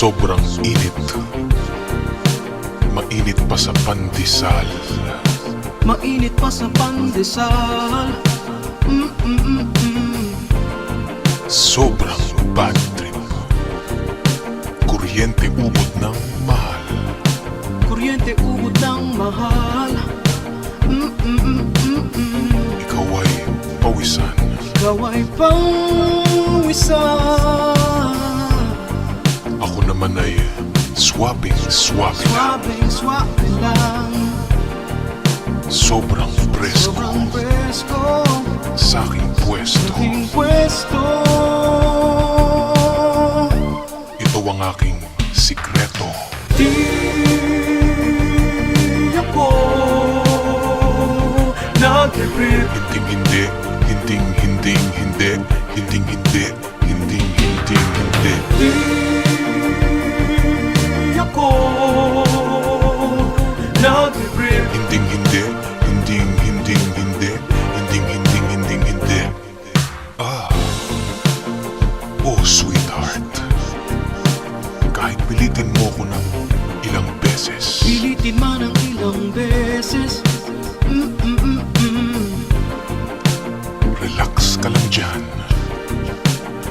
Sobrang init. Mainit pa sa pandesal. Mainit pa sa pandesal. Sobrang bad trip. Kuryente ubod ng mahal. Kuryente ubod ng mahal. Ikaw ay pawisan. Ikaw ay pawisan. Ako naman ay swapping lang. Swapping lang. Sobrang presko Sobrang presko sa aking pwesto. aking pwesto. Ito ang aking sikreto. Di ako nag-trip. Hindi. Di ako nag-trip. Hindi. Oh, sweetheart. Kahit pilitin mo ko ng ilang beses, Pilitin man ang ilang beses. relax ka lang dyan.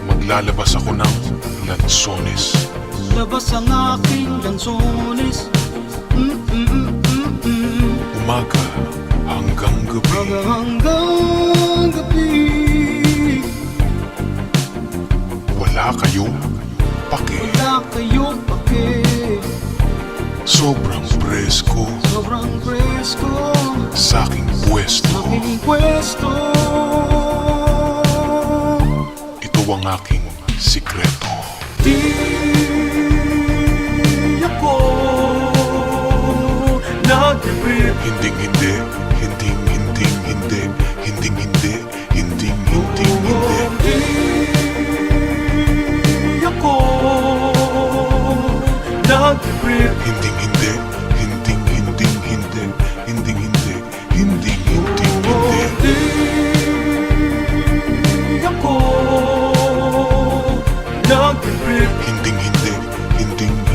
Maglalabas ako ng lansones. Labas ang aking lansones. Umaga hanggang gabi. Hanggang gabi. Wala kayong pake. Wala kayong pake. Sobrang presko Sobrang presko sa aking pwesto. aking pwesto. Ito ang aking sikreto. Di ako nag-trip. Hindi. Di ako nag-trip. Hindi. Di ako nag-trip. Hindi.